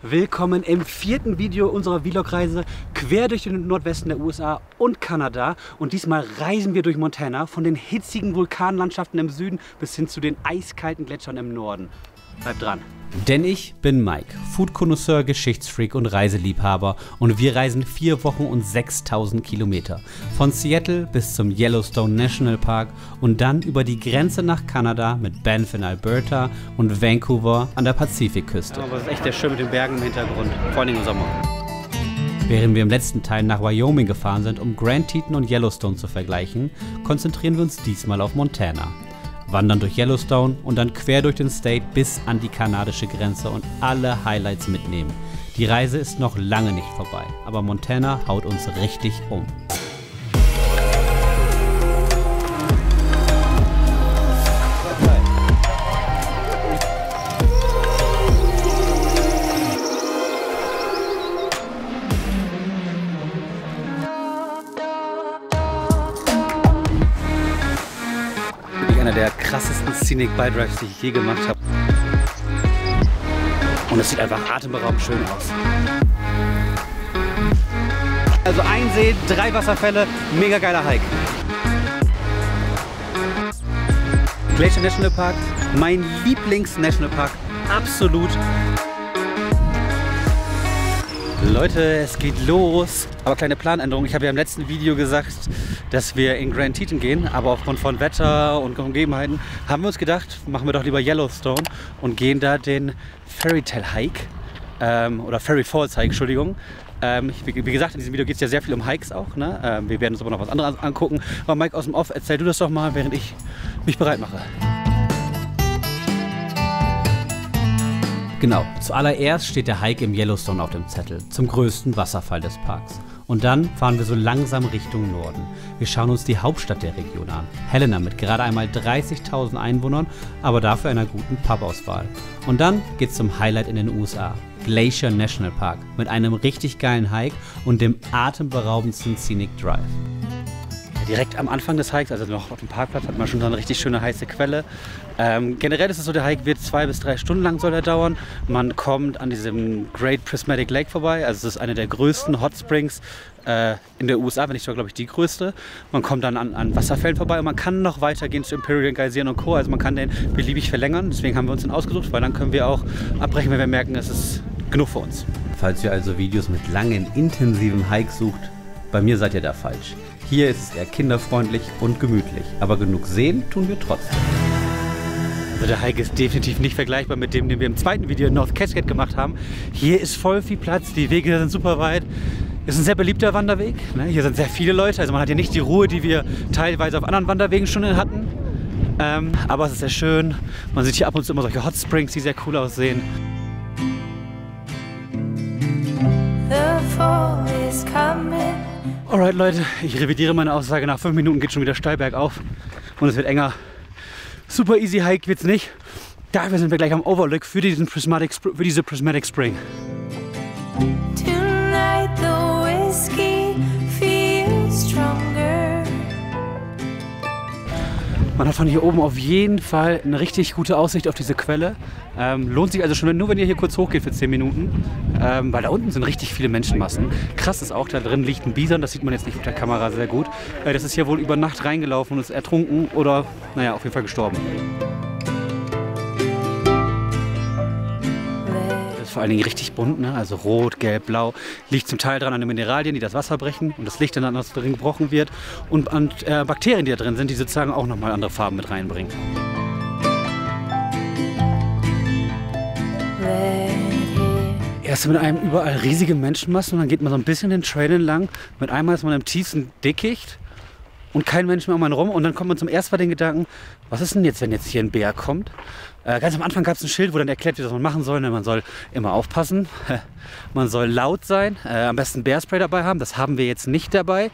Willkommen im vierten Video unserer Vlog-Reise quer durch den Nordwesten der USA und Kanada. Und diesmal reisen wir durch Montana von den hitzigen Vulkanlandschaften im Süden bis hin zu den eiskalten Gletschern im Norden. Bleibt dran! Denn ich bin Mike, Food-Connoisseur, Geschichtsfreak und Reiseliebhaber und wir reisen 4 Wochen und 6000 Kilometer. Von Seattle bis zum Yellowstone National Park und dann über die Grenze nach Kanada mit Banff in Alberta und Vancouver an der Pazifikküste. Aber es ist echt sehr schön mit den Bergen im Hintergrund, vor allem im Sommer. Während wir im letzten Teil nach Wyoming gefahren sind, um Grand Teton und Yellowstone zu vergleichen, konzentrieren wir uns diesmal auf Montana. Wandern durch Yellowstone und dann quer durch den State bis an die kanadische Grenze und alle Highlights mitnehmen. Die Reise ist noch lange nicht vorbei, aber Montana haut uns richtig um. Einer der krassesten Scenic Bike Drives, die ich je gemacht habe. Und es sieht einfach atemberaubend schön aus. Also ein See, 3 Wasserfälle, mega geiler Hike. Glacier National Park, mein Lieblings-Nationalpark, absolut. Leute, es geht los. Aber kleine Planänderung. Ich habe ja im letzten Video gesagt, dass wir in Grand Teton gehen, aber aufgrund von Wetter und Gegebenheiten haben wir uns gedacht, machen wir doch lieber Yellowstone und gehen da den Fairy Tale Hike oder Fairy Falls Hike, Entschuldigung. Wie gesagt, in diesem Video geht es ja sehr viel um Hikes auch. Ne? Wir werden uns aber noch was anderes angucken. Aber Mike aus dem Off, erzähl du das doch mal, während ich mich bereit mache. Genau, zuallererst steht der Hike im Yellowstone auf dem Zettel, zum größten Wasserfall des Parks. Und dann fahren wir so langsam Richtung Norden. Wir schauen uns die Hauptstadt der Region an, Helena mit gerade einmal 30.000 Einwohnern, aber dafür einer guten Pubauswahl. Und dann geht's zum Highlight in den USA, Glacier National Park, mit einem richtig geilen Hike und dem atemberaubendsten Scenic Drive. Direkt am Anfang des Hikes, also noch auf dem Parkplatz, hat man schon so eine richtig schöne heiße Quelle. Generell ist es so, der Hike wird 2 bis 3 Stunden lang soll er dauern. Man kommt an diesem Great Prismatic Lake vorbei, also es ist eine der größten Hot Springs in der USA, wenn nicht sogar, glaube ich, die größte. Man kommt dann an Wasserfällen vorbei und man kann noch weitergehen zu Imperial Geysir und Co. Also man kann den beliebig verlängern, deswegen haben wir uns den ausgesucht, weil dann können wir auch abbrechen, wenn wir merken, es ist genug für uns. Falls ihr also Videos mit langen, intensiven Hikes sucht, bei mir seid ihr da falsch. Hier ist es eher kinderfreundlich und gemütlich, aber genug sehen tun wir trotzdem. Also der Hike ist definitiv nicht vergleichbar mit dem, den wir im zweiten Video in North Cascade gemacht haben. Hier ist voll viel Platz, die Wege sind super weit. Ist ein sehr beliebter Wanderweg. Ne? Hier sind sehr viele Leute, also man hat hier nicht die Ruhe, die wir teilweise auf anderen Wanderwegen schon hatten. Aber es ist sehr schön. Man sieht hier ab und zu immer solche Hot Springs, die sehr cool aussehen. The fall is coming. Alright Leute, ich revidiere meine Aussage, nach 5 Minuten geht schon wieder steil bergauf und es wird enger. Super easy Hike wird's nicht. Dafür sind wir gleich am Overlook für diese Prismatic Spring. Tonight the whiskey feels stronger. Man hat von hier oben auf jeden Fall eine richtig gute Aussicht auf diese Quelle. Lohnt sich also schon nur, wenn ihr hier kurz hochgeht für 10 Minuten, weil da unten sind richtig viele Menschenmassen. Krass ist auch, da drin liegt ein Bison, das sieht man jetzt nicht auf der Kamera sehr gut. Das ist hier wohl über Nacht reingelaufen und ist ertrunken oder, naja, auf jeden Fall gestorben. Das ist vor allen Dingen richtig bunt, ne? Also rot, gelb, blau. Liegt zum Teil dran an den Mineralien, die das Wasser brechen und das Licht dann aus drin gebrochen wird. Und an Bakterien, die da drin sind, die sozusagen auch nochmal andere Farben mit reinbringen. Erst mit einem überall riesige Menschenmassen und dann geht man so ein bisschen den Trail entlang. Mit einmal ist man im tiefsten Dickicht und kein Mensch mehr um einen rum. Und dann kommt man zum ersten Mal den Gedanken, was ist denn jetzt, wenn jetzt hier ein Bär kommt? Ganz am Anfang gab es ein Schild, wo dann erklärt wird, was man machen soll. Man soll immer aufpassen, man soll laut sein, am besten Bärspray dabei haben. Das haben wir jetzt nicht dabei.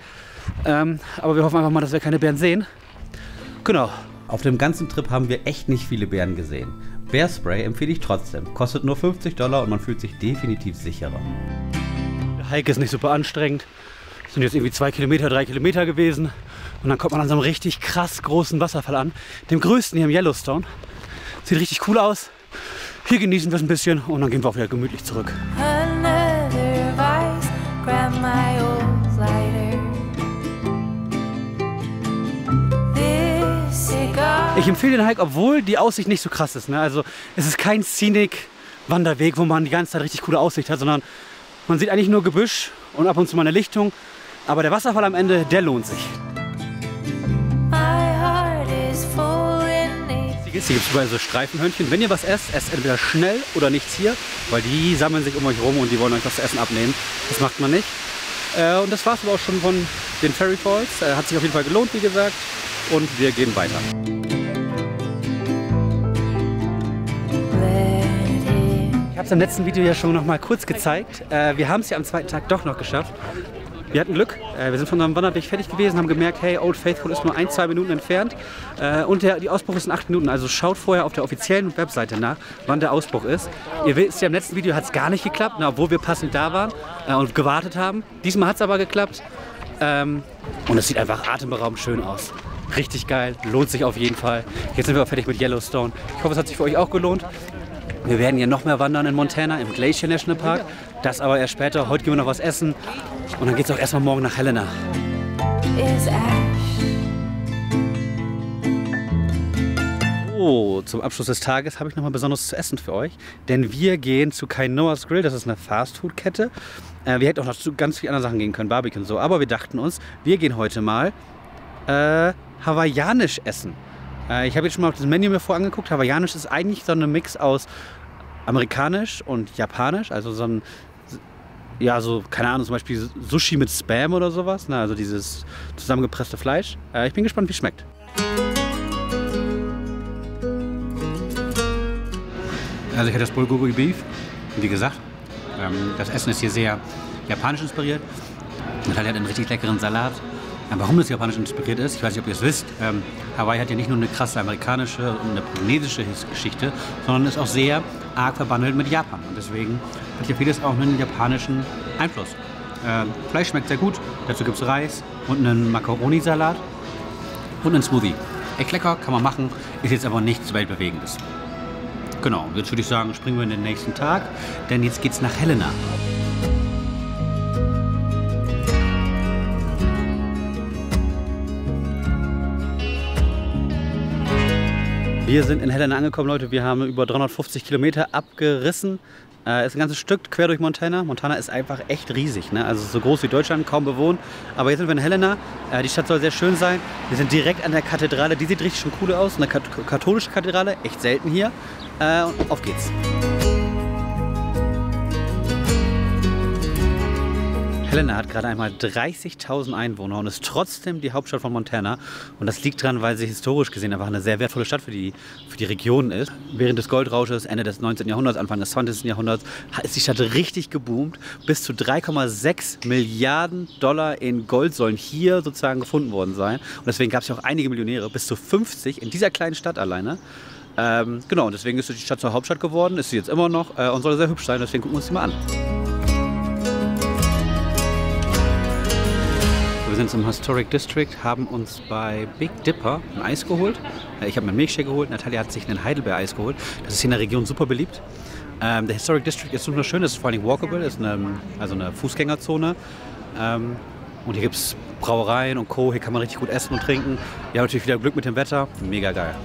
Aber wir hoffen einfach mal, dass wir keine Bären sehen. Genau. Auf dem ganzen Trip haben wir echt nicht viele Bären gesehen. Bärspray empfehle ich trotzdem. Kostet nur $50 und man fühlt sich definitiv sicherer. Der Hike ist nicht super anstrengend. Es sind jetzt irgendwie 2 Kilometer, 3 Kilometer gewesen. Und dann kommt man an so einem richtig krass großen Wasserfall an. Dem größten hier im Yellowstone. Sieht richtig cool aus. Hier genießen wir es ein bisschen und dann gehen wir auch wieder gemütlich zurück. Ich empfehle den Hike, obwohl die Aussicht nicht so krass ist. Ne? Also es ist kein Scenic-Wanderweg, wo man die ganze Zeit richtig coole Aussicht hat, sondern man sieht eigentlich nur Gebüsch und ab und zu mal eine Lichtung. Aber der Wasserfall am Ende, der lohnt sich. Hier gibt es überall so Streifenhörnchen. Wenn ihr was esst, esst entweder schnell oder nichts hier, weil die sammeln sich um euch rum und die wollen euch was zu essen abnehmen. Das macht man nicht. Und das war es aber auch schon von den Fairy Falls. Hat sich auf jeden Fall gelohnt, wie gesagt. Und wir gehen weiter. Ich habe es im letzten Video ja schon noch mal kurz gezeigt. Wir haben es ja am zweiten Tag doch noch geschafft. Wir hatten Glück. Wir sind von unserem Wanderweg fertig gewesen, haben gemerkt, hey, Old Faithful ist nur 1-2 Minuten entfernt. Und die Ausbruch ist in 8 Minuten. Also schaut vorher auf der offiziellen Webseite nach, wann der Ausbruch ist. Ihr wisst ja, im letzten Video hat es gar nicht geklappt, obwohl wir passend da waren und gewartet haben. Diesmal hat es aber geklappt. Und es sieht einfach atemberaubend schön aus. Richtig geil, lohnt sich auf jeden Fall. Jetzt sind wir auch fertig mit Yellowstone. Ich hoffe, es hat sich für euch auch gelohnt. Wir werden hier noch mehr wandern in Montana, im Glacier National Park. Das aber erst später. Heute gehen wir noch was essen. Und dann geht es auch erstmal morgen nach Helena. So, zum Abschluss des Tages habe ich noch mal Besonderes zu essen für euch. Denn wir gehen zu Kainoa's Grill. Das ist eine Fastfood-Kette. Wir hätten auch noch zu ganz vielen anderen Sachen gehen können, Barbecue und so. Aber wir dachten uns, wir gehen heute mal hawaiianisch essen. Ich habe jetzt schon mal auf das Menü mir vorangeguckt. Hawaiianisch ist eigentlich so ein Mix aus amerikanisch und japanisch. Also so ein, ja, so, keine Ahnung, zum Beispiel Sushi mit Spam oder sowas. Ne? Also dieses zusammengepresste Fleisch. Ich bin gespannt, wie es schmeckt. Also ich hatte das Bulgogi Beef. Wie gesagt, das Essen ist hier sehr japanisch inspiriert. Natalia hat einen richtig leckeren Salat. Warum das japanisch inspiriert ist, ich weiß nicht, ob ihr es wisst. Hawaii hat ja nicht nur eine krasse amerikanische und eine polynesische Geschichte, sondern ist auch sehr arg verbandelt mit Japan. Und deswegen hat hier vieles auch einen japanischen Einfluss. Fleisch schmeckt sehr gut, dazu gibt es Reis und einen Macaroni-Salat und einen Smoothie. Echt lecker, kann man machen, ist jetzt aber nichts Weltbewegendes. Genau, jetzt würde ich sagen, springen wir in den nächsten Tag, denn jetzt geht's nach Helena. Wir sind in Helena angekommen, Leute. Wir haben über 350 Kilometer abgerissen. Ist ein ganzes Stück quer durch Montana. Montana ist einfach echt riesig, ne? Also so groß wie Deutschland, kaum bewohnt. Aber jetzt sind wir in Helena. Die Stadt soll sehr schön sein. Wir sind direkt an der Kathedrale. Die sieht richtig schon cool aus. Eine katholische Kathedrale, echt selten hier. Und auf geht's. Helena hat gerade einmal 30.000 Einwohner und ist trotzdem die Hauptstadt von Montana. Und das liegt daran, weil sie historisch gesehen einfach eine sehr wertvolle Stadt für die Region ist. Während des Goldrausches, Ende des 19. Jahrhunderts, Anfang des 20. Jahrhunderts, ist die Stadt richtig geboomt. Bis zu 3,6 Milliarden Dollar in Gold sollen hier sozusagen gefunden worden sein. Und deswegen gab es ja auch einige Millionäre, bis zu 50 in dieser kleinen Stadt alleine. Genau, und deswegen ist die Stadt zur Hauptstadt geworden, ist sie jetzt immer noch und soll sehr hübsch sein. Deswegen gucken wir uns die mal an. Wir sind zum Historic District, haben uns bei Big Dipper ein Eis geholt. Ich habe mir einen Milkshake geholt, Natalia hat sich ein Heidelbeereis geholt. Das ist hier in der Region super beliebt. Der Historic District ist super schön, ist vor allem walkable, ist eine Fußgängerzone. Und hier gibt es Brauereien und Co. Hier kann man richtig gut essen und trinken. Wir haben natürlich wieder Glück mit dem Wetter, mega geil.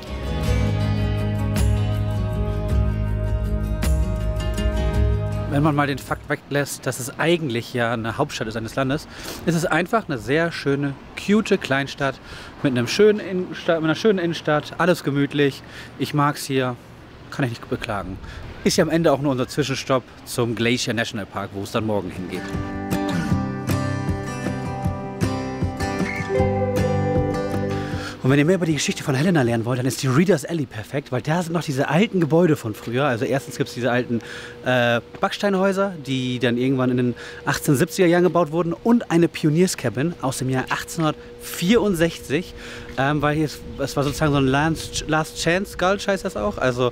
Wenn man mal den Fakt weglässt, dass es eigentlich ja eine Hauptstadt ist eines Landes, ist es einfach eine sehr schöne, cute Kleinstadt mit einer schönen Innenstadt, alles gemütlich. Ich mag es hier, kann ich nicht beklagen. Ist ja am Ende auch nur unser Zwischenstopp zum Glacier National Park, wo es dann morgen hingeht. Und wenn ihr mehr über die Geschichte von Helena lernen wollt, dann ist die Reader's Alley perfekt, weil da sind noch diese alten Gebäude von früher. Also erstens gibt es diese alten Backsteinhäuser, die dann irgendwann in den 1870er Jahren gebaut wurden und eine Pionierscabin aus dem Jahr 1864, weil hier das war sozusagen so ein Last Chance Gulch, heißt das auch. Also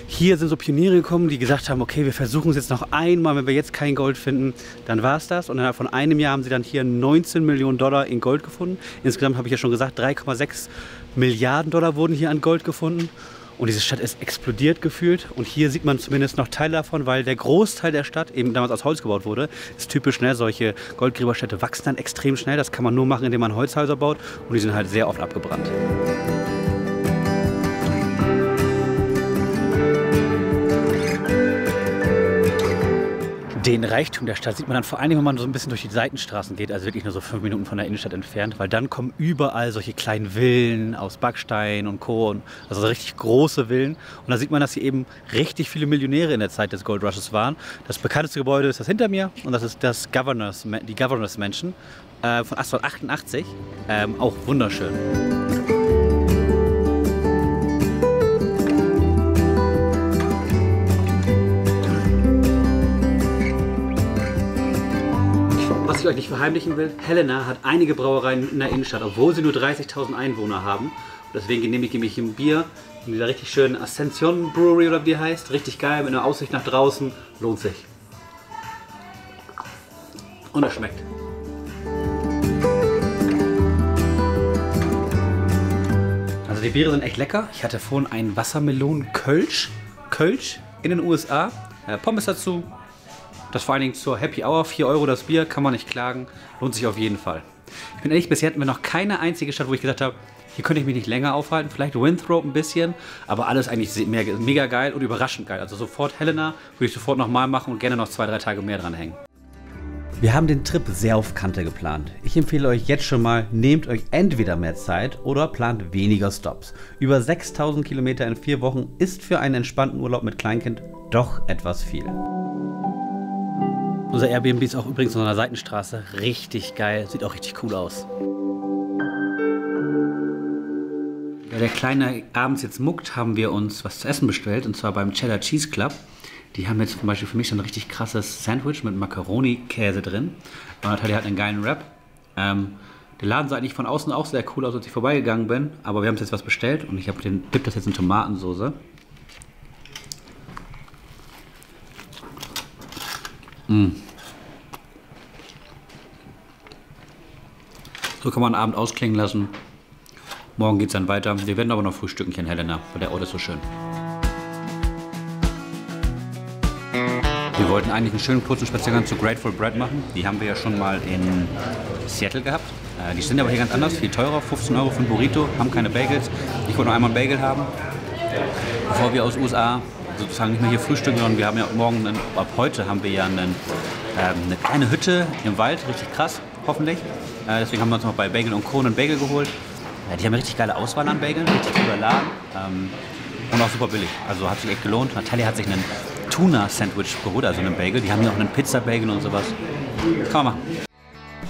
hier sind so Pioniere gekommen, die gesagt haben, okay, wir versuchen es jetzt noch einmal, wenn wir jetzt kein Gold finden, dann war es das. Und innerhalb von einem Jahr haben sie dann hier 19 Millionen Dollar in Gold gefunden. Insgesamt habe ich ja schon gesagt, 3,6 Milliarden Dollar wurden hier an Gold gefunden. Und diese Stadt ist explodiert gefühlt. Und hier sieht man zumindest noch Teile davon, weil der Großteil der Stadt eben damals aus Holz gebaut wurde. Ist typisch, ne? Solche Goldgräberstädte wachsen dann extrem schnell. Das kann man nur machen, indem man Holzhäuser baut. Und die sind halt sehr oft abgebrannt. Den Reichtum der Stadt sieht man dann vor allem, wenn man so ein bisschen durch die Seitenstraßen geht, also wirklich nur so 5 Minuten von der Innenstadt entfernt, weil dann kommen überall solche kleinen Villen aus Backstein und Co. Also so richtig große Villen. Und da sieht man, dass hier eben richtig viele Millionäre in der Zeit des Gold Rushes waren. Das bekannteste Gebäude ist das hinter mir und das ist die Governors Mansion von 1888. Auch wunderschön. Was ich euch nicht verheimlichen will, Helena hat einige Brauereien in der Innenstadt, obwohl sie nur 30.000 Einwohner haben. Und deswegen genehmige ich mich ein Bier in dieser richtig schönen Ascension Brewery oder wie die heißt. Richtig geil, mit einer Aussicht nach draußen. Lohnt sich. Und es schmeckt. Also die Biere sind echt lecker. Ich hatte vorhin einen Wassermelonen-Kölsch in den USA. Pommes dazu. Das vor allen Dingen zur Happy Hour, 4 € das Bier, kann man nicht klagen, lohnt sich auf jeden Fall. Ich bin ehrlich, bisher hatten wir noch keine einzige Stadt, wo ich gesagt habe, hier könnte ich mich nicht länger aufhalten, vielleicht Winthrop ein bisschen, aber alles eigentlich mega geil und überraschend geil. Also sofort Helena, würde ich sofort nochmal machen und gerne noch 2-3 Tage mehr dran hängen. Wir haben den Trip sehr auf Kante geplant. Ich empfehle euch jetzt schon mal, nehmt euch entweder mehr Zeit oder plant weniger Stops. Über 6.000 Kilometer in 4 Wochen ist für einen entspannten Urlaub mit Kleinkind doch etwas viel. Unser Airbnb ist auch übrigens an einer Seitenstraße. Richtig geil, sieht auch richtig cool aus. Ja, der Kleine abends jetzt muckt, haben wir uns was zu essen bestellt, und zwar beim Cheddar Cheese Club. Die haben jetzt zum Beispiel für mich so ein richtig krasses Sandwich mit Macaroni-Käse drin. Und Natalia hat einen geilen Wrap. Der Laden sah eigentlich von außen auch sehr cool aus, als ich vorbeigegangen bin. Aber wir haben jetzt was bestellt und ich habe dipp das jetzt in Tomatensauce. So kann man den Abend ausklingen lassen. Morgen geht es dann weiter. Wir werden aber noch frühstücken hier in Helena, weil der Ort ist so schön. Wir wollten eigentlich einen schönen kurzen Spaziergang zu Grateful Bread machen. Die haben wir ja schon mal in Seattle gehabt. Die sind aber hier ganz anders, viel teurer. 15 € für ein Burrito, haben keine Bagels. Ich wollte noch einmal einen Bagel haben, bevor wir aus USA sozusagen nicht mehr hier frühstücken, sondern wir haben ja morgen, ab heute haben wir ja eine kleine Hütte im Wald, richtig krass, hoffentlich. Deswegen haben wir uns noch bei Bagel & Co. einen Bagel geholt. Die haben eine richtig geile Auswahl an Bageln, richtig cooler Laden und auch super billig. Also hat sich echt gelohnt. Natalia hat sich einen Tuna-Sandwich geholt, also einen Bagel. Die haben hier auch einen Pizza-Bagel und sowas. Kann man machen.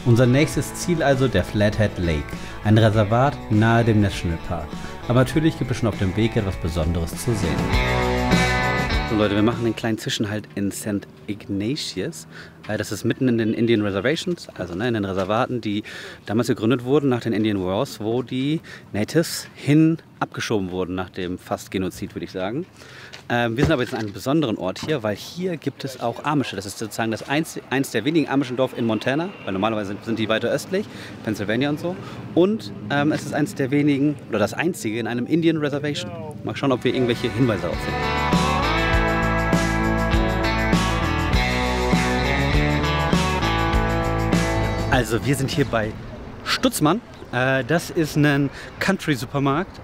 Unser nächstes Ziel also der Flathead Lake, ein Reservat nahe dem Nationalpark. Aber natürlich gibt es schon auf dem Weg etwas Besonderes zu sehen. So Leute, wir machen einen kleinen Zwischenhalt in St. Ignatius. Das ist mitten in den Indian Reservations, also in den Reservaten, die damals gegründet wurden nach den Indian Wars, wo die Natives hin abgeschoben wurden nach dem fast Genozid, würde ich sagen. Wir sind aber jetzt an einem besonderen Ort hier, weil hier gibt es auch Amische. Das ist sozusagen eins der wenigen amischen Dorf in Montana, weil normalerweise sind die weiter östlich, Pennsylvania und so. Und es ist eins der wenigen, oder das einzige in einem Indian Reservation. Mal schauen, ob wir irgendwelche Hinweise darauf finden. Also wir sind hier bei Stutzmann. Das ist ein Country-Supermarkt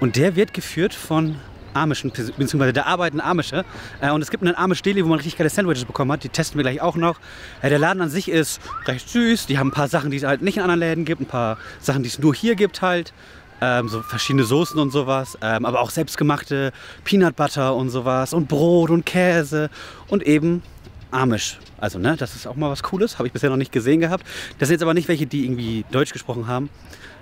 und der wird geführt von Amischen, beziehungsweise da arbeiten Amische. Und es gibt einen Amish-Deli, wo man richtig geile Sandwiches bekommen hat. Die testen wir gleich auch noch. Der Laden an sich ist recht süß. Die haben ein paar Sachen, die es halt nicht in anderen Läden gibt. Ein paar Sachen, die es nur hier gibt halt. So verschiedene Soßen und sowas. Aber auch selbstgemachte Peanut Butter und sowas. Und Brot und Käse. Und eben Amish. Also ne, das ist auch mal was Cooles. Habe ich bisher noch nicht gesehen gehabt. Das sind jetzt aber nicht welche, die irgendwie Deutsch gesprochen haben.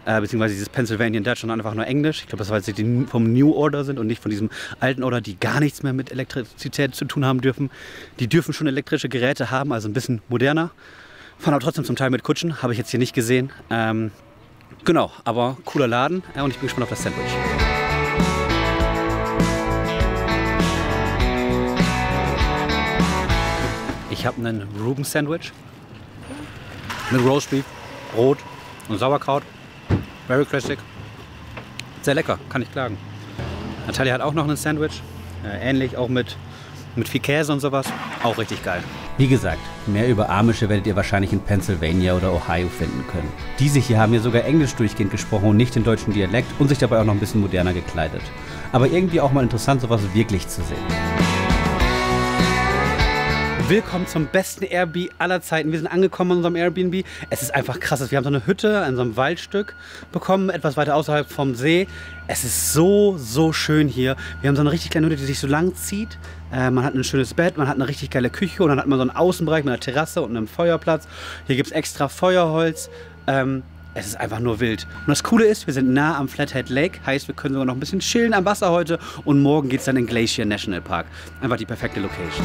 Beziehungsweise dieses Pennsylvanian Dutch, sondern einfach nur Englisch. Ich glaube, das ist, weil sie vom New Order sind und nicht von diesem alten Order, die gar nichts mehr mit Elektrizität zu tun haben dürfen. Die dürfen schon elektrische Geräte haben, also ein bisschen moderner. Fahren aber trotzdem zum Teil mit Kutschen, habe ich jetzt hier nicht gesehen. Genau, aber cooler Laden und ich bin gespannt auf das Sandwich. Ich habe einen Reuben Sandwich mit Roastbeef, Brot und Sauerkraut. Very classic. Sehr lecker, kann ich klagen. Natalia hat auch noch ein Sandwich, ähnlich auch mit viel Käse und sowas. Auch richtig geil. Wie gesagt, mehr über Amische werdet ihr wahrscheinlich in Pennsylvania oder Ohio finden können. Diese hier haben hier sogar Englisch durchgehend gesprochen und nicht den deutschen Dialekt und sich dabei auch noch ein bisschen moderner gekleidet. Aber irgendwie auch mal interessant, sowas wirklich zu sehen. Willkommen zum besten Airbnb aller Zeiten. Wir sind angekommen in unserem Airbnb. Es ist einfach krass. Wir haben so eine Hütte in so einem Waldstück bekommen, etwas weiter außerhalb vom See. Es ist so schön hier. Wir haben so eine richtig kleine Hütte, die sich so lang zieht. Man hat ein schönes Bett, man hat eine richtig geile Küche und dann hat man so einen Außenbereich mit einer Terrasse und einem Feuerplatz. Hier gibt es extra Feuerholz. Es ist einfach nur wild. Und das Coole ist, wir sind nah am Flathead Lake. Heißt, wir können sogar noch ein bisschen chillen am Wasser heute. Und morgen geht es dann in Glacier National Park. Einfach die perfekte Location.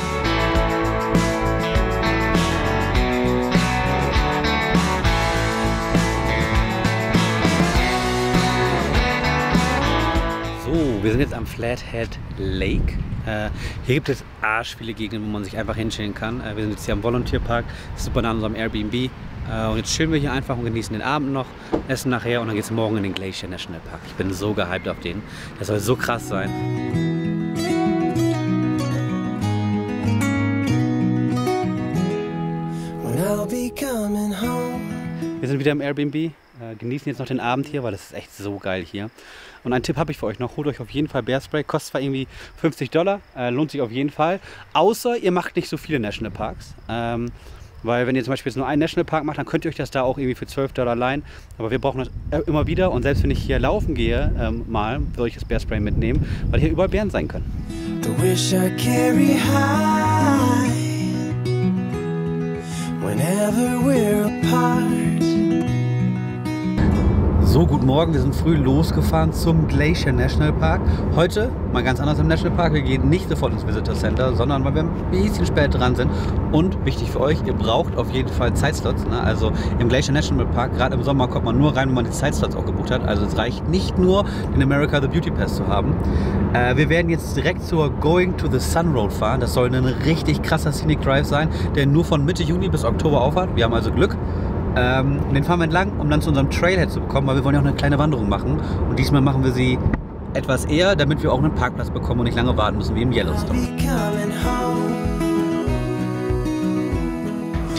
So, wir sind jetzt am Flathead Lake. Hier gibt es arsch viele Gegenden, wo man sich einfach hinchillen kann. Wir sind jetzt hier am Volunteer Park, super nah an unserem Airbnb. Und jetzt chillen wir hier einfach und genießen den Abend noch, essen nachher und dann geht es morgen in den Glacier National Park. Ich bin so gehypt auf den. Der soll so krass sein. Wir sind wieder im Airbnb, genießen jetzt noch den Abend hier, weil das ist echt so geil hier. Und einen Tipp habe ich für euch noch, holt euch auf jeden Fall Bearspray, kostet zwar irgendwie $50, lohnt sich auf jeden Fall. Außer ihr macht nicht so viele Nationalparks. Weil wenn ihr zum Beispiel jetzt nur einen Nationalpark macht, dann könnt ihr euch das da auch irgendwie für $12 leihen. Aber wir brauchen das immer wieder und selbst wenn ich hier laufen gehe, mal, würde ich das Bearspray mitnehmen, weil hier überall Bären sein können. So, guten Morgen, wir sind früh losgefahren zum Glacier National Park. Heute mal ganz anders im Nationalpark. Wir gehen nicht sofort ins Visitor Center, sondern weil wir ein bisschen spät dran sind. Und wichtig für euch, ihr braucht auf jeden Fall Zeitslots. Ne? Also im Glacier National Park, gerade im Sommer, kommt man nur rein, wenn man die Zeitslots auch gebucht hat. Also es reicht nicht nur, den America the Beauty Pass zu haben. Wir werden jetzt direkt zur Going to the Sun Road fahren. Das soll ein richtig krasser Scenic Drive sein, der nur von Mitte Juni bis Oktober aufhat. Wir haben also Glück. Den fahren wir entlang, um dann zu unserem Trailhead zu bekommen, weil wir wollen ja auch eine kleine Wanderung machen. Und diesmal machen wir sie etwas eher, damit wir auch einen Parkplatz bekommen und nicht lange warten müssen wie im Yellowstone.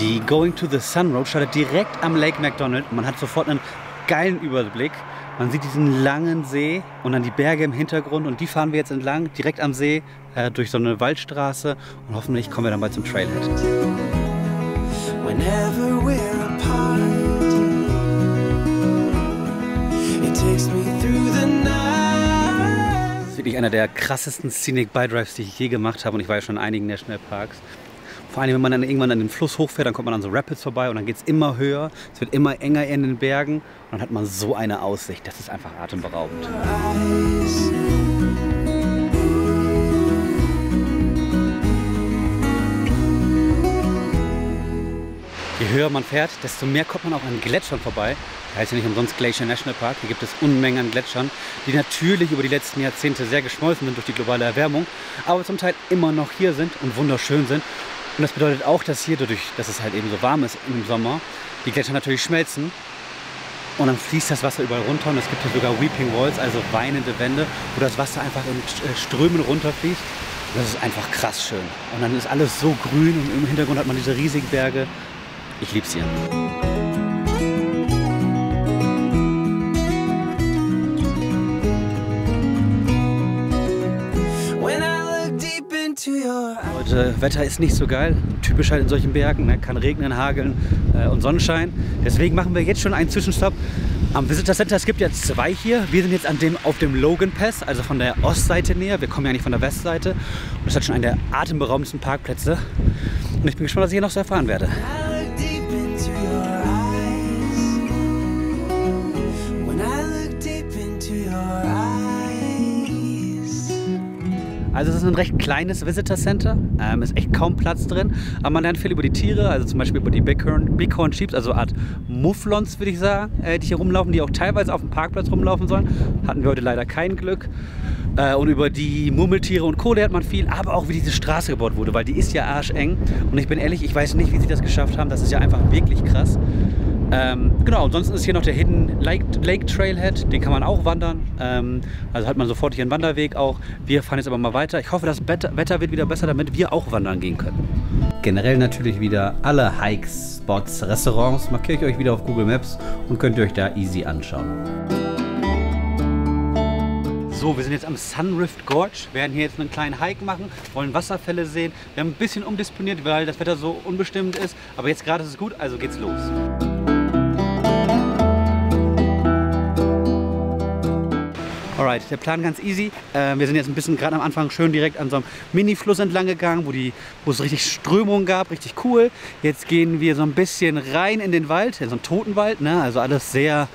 Die Going to the Sun Road startet direkt am Lake McDonald. Man hat sofort einen geilen Überblick. Man sieht diesen langen See und dann die Berge im Hintergrund und die fahren wir jetzt entlang, direkt am See, durch so eine Waldstraße und hoffentlich kommen wir dann bald zum Trailhead. Whenever we're apart, it takes me through the night. Das ist wirklich einer der krassesten Scenic Bike Drives, die ich je gemacht habe und ich war ja schon in einigen Nationalparks. Vor allem, wenn man dann irgendwann an den Fluss hochfährt, dann kommt man an so Rapids vorbei und dann geht es immer höher, es wird immer enger in den Bergen und dann hat man so eine Aussicht, das ist einfach atemberaubend. Je höher man fährt, desto mehr kommt man auch an Gletschern vorbei. Da heißt ja nicht umsonst Glacier National Park. Hier gibt es Unmengen an Gletschern, die natürlich über die letzten Jahrzehnte sehr geschmolzen sind durch die globale Erwärmung, aber zum Teil immer noch hier sind und wunderschön sind. Und das bedeutet auch, dass hier, dadurch, dass es halt eben so warm ist im Sommer, die Gletscher natürlich schmelzen. Und dann fließt das Wasser überall runter und es gibt hier sogar Weeping Walls, also weinende Wände, wo das Wasser einfach in Strömen runterfließt. Und das ist einfach krass schön. Und dann ist alles so grün und im Hintergrund hat man diese riesigen Berge. Ich lieb's hier. Heute, Wetter ist nicht so geil, typisch halt in solchen Bergen, ne? Kann regnen, hageln und Sonnenschein. Deswegen machen wir jetzt schon einen Zwischenstopp am Visitor Center. Es gibt ja 2 hier. Wir sind jetzt auf dem Logan Pass, also von der Ostseite näher. Wir kommen ja nicht von der Westseite. Und das hat schon einen der atemberaubendsten Parkplätze. Und ich bin gespannt, was ich hier noch so erfahren werde. Also es ist ein recht kleines Visitor Center, ist echt kaum Platz drin, aber man lernt viel über die Tiere, also zum Beispiel über die Bighorn Sheep, also eine Art Mufflons würde ich sagen, die hier rumlaufen, die auch teilweise auf dem Parkplatz rumlaufen sollen. Hatten wir heute leider kein Glück. Und über die Murmeltiere und Co. lernt man viel, aber auch wie diese Straße gebaut wurde, weil die ist ja arscheng. Und ich bin ehrlich, ich weiß nicht, wie sie das geschafft haben, das ist ja einfach wirklich krass. Genau, ansonsten ist hier noch der Hidden Lake Trailhead, den kann man auch wandern. Also hat man sofort hier einen Wanderweg auch. Wir fahren jetzt aber mal weiter. Ich hoffe, das Wetter wird wieder besser, damit wir auch wandern gehen können. Generell natürlich wieder alle Hikes, Spots, Restaurants markiere ich euch wieder auf Google Maps und könnt ihr euch da easy anschauen. So, wir sind jetzt am Sunrift Gorge, werden hier jetzt einen kleinen Hike machen, wollen Wasserfälle sehen. Wir haben ein bisschen umdisponiert, weil das Wetter so unbestimmt ist, aber jetzt gerade ist es gut, also geht's los. Alright, der Plan ganz easy. Wir sind jetzt ein bisschen gerade am Anfang schön direkt an so einem Mini-Fluss entlang gegangen, wo es richtig Strömung gab, richtig cool. Jetzt gehen wir so ein bisschen rein in den Wald, in so einen Totenwald, ne? Also alles sehr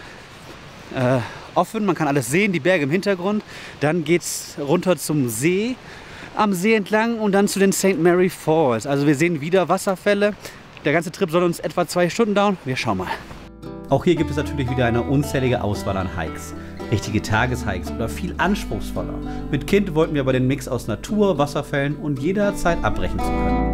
offen, man kann alles sehen, die Berge im Hintergrund. Dann geht es runter zum See, am See entlang und dann zu den St. Mary Falls. Also wir sehen wieder Wasserfälle. Der ganze Trip soll uns etwa 2 Stunden dauern. Wir schauen mal. Auch hier gibt es natürlich wieder eine unzählige Auswahl an Hikes. Richtige Tageshikes oder viel anspruchsvoller. Mit Kind wollten wir aber den Mix aus Natur, Wasserfällen und jederzeit abbrechen zu können.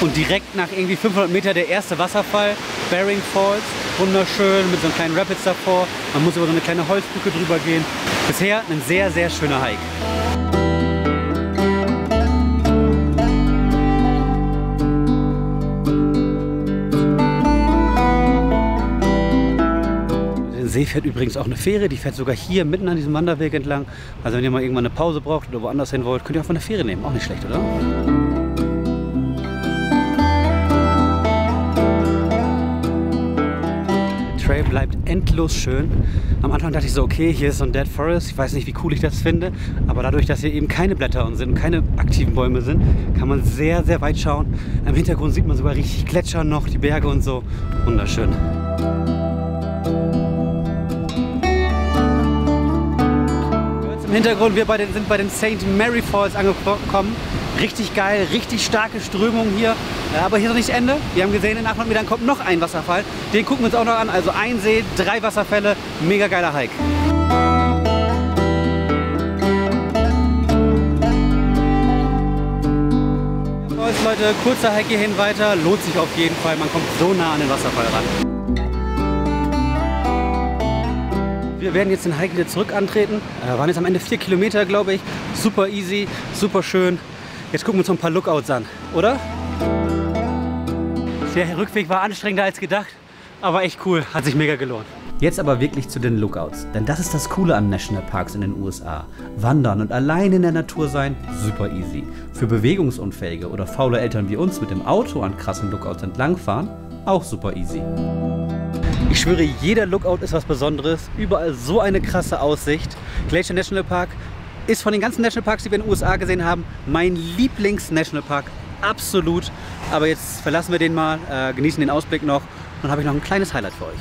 Und direkt nach irgendwie 500 Meter der erste Wasserfall, Baring Falls. Wunderschön, mit so einem kleinen Rapids davor. Man muss über so eine kleine Holzbrücke drüber gehen. Bisher ein sehr, sehr schöner Hike. Den See fährt übrigens auch eine Fähre, die fährt sogar hier mitten an diesem Wanderweg entlang. Also wenn ihr mal irgendwann eine Pause braucht oder woanders hin wollt, könnt ihr auch mal eine Fähre nehmen. Auch nicht schlecht, oder? Trail bleibt endlos schön. Am Anfang dachte ich so, okay, hier ist so ein Dead Forest. Ich weiß nicht, wie cool ich das finde. Aber dadurch, dass hier eben keine Blätter sind und keine aktiven Bäume sind, kann man sehr, sehr weit schauen. Im Hintergrund sieht man sogar richtig Gletscher noch, die Berge und so. Wunderschön. Im Hintergrund, wir sind bei den St. Mary Falls angekommen. Richtig geil, richtig starke Strömung hier. Aber hier ist noch nicht das Ende. Wir haben gesehen, in 800 Metern kommt noch ein Wasserfall. Den gucken wir uns auch noch an. Also ein See, 3 Wasserfälle. Mega geiler Hike. Leute, kurzer Hike hierhin weiter. Lohnt sich auf jeden Fall. Man kommt so nah an den Wasserfall ran. Wir werden jetzt den Hike wieder zurück antreten. Waren jetzt am Ende 4 Kilometer, glaube ich. Super easy, super schön. Jetzt gucken wir uns noch ein paar Lookouts an, oder? Der Rückweg war anstrengender als gedacht, aber echt cool. Hat sich mega gelohnt. Jetzt aber wirklich zu den Lookouts. Denn das ist das Coole an Nationalparks in den USA. Wandern und allein in der Natur sein, super easy. Für Bewegungsunfähige oder faule Eltern wie uns mit dem Auto an krassen Lookouts entlangfahren, auch super easy. Ich schwöre, jeder Lookout ist was Besonderes. Überall so eine krasse Aussicht. Glacier National Park ist von den ganzen Nationalparks, die wir in den USA gesehen haben, mein Lieblings-Nationalpark. Absolut. Aber jetzt verlassen wir den mal, genießen den Ausblick noch. Und dann habe ich noch ein kleines Highlight für euch.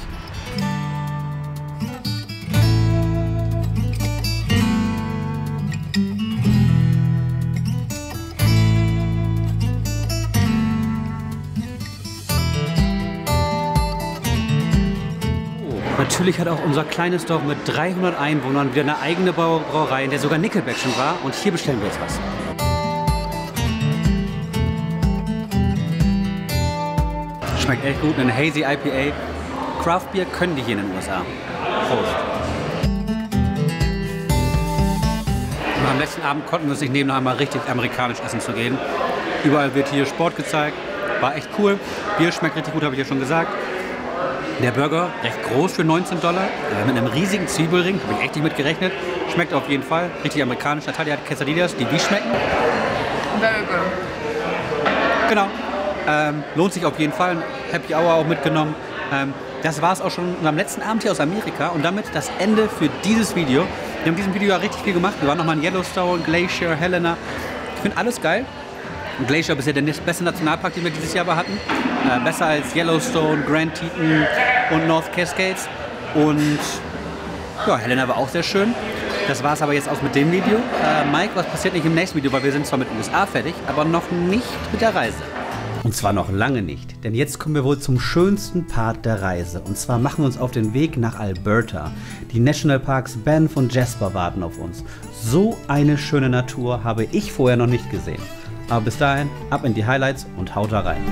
Natürlich hat auch unser kleines Dorf mit 300 Einwohnern wieder eine eigene Brauerei, in der sogar Nickelback schon war. Und hier bestellen wir jetzt was. Schmeckt echt gut, ein Hazy IPA. Craft Beer können die hier in den USA. Prost. Und am letzten Abend konnten wir uns nicht nehmen, noch einmal richtig amerikanisch essen zu gehen. Überall wird hier Sport gezeigt. War echt cool. Bier schmeckt richtig gut, habe ich ja schon gesagt. Der Burger recht groß für $19. Mit einem riesigen Zwiebelring, habe ich echt nicht mit gerechnet. Schmeckt auf jeden Fall. Richtig amerikanisch. Natalia hat Quesadillas, die wie schmecken? Very good. Genau. Lohnt sich auf jeden Fall. Happy Hour auch mitgenommen. Das war es auch schon am letzten Abend hier aus Amerika und damit das Ende für dieses Video. Wir haben in diesem Video ja richtig viel gemacht. Wir waren nochmal in Yellowstone, Glacier, Helena. Ich finde alles geil. Glacier bisher der beste Nationalpark, den wir dieses Jahr aber hatten. Besser als Yellowstone, Grand Teton und North Cascades. Und ja, Helena war auch sehr schön. Das war es aber jetzt auch mit dem Video. Mike, was passiert nicht im nächsten Video? Weil wir sind zwar mit den USA fertig, aber noch nicht mit der Reise. Und zwar noch lange nicht, denn jetzt kommen wir wohl zum schönsten Part der Reise. Und zwar machen wir uns auf den Weg nach Alberta. Die Nationalparks Banff und Jasper warten auf uns. So eine schöne Natur habe ich vorher noch nicht gesehen. Aber bis dahin, ab in die Highlights und haut da rein.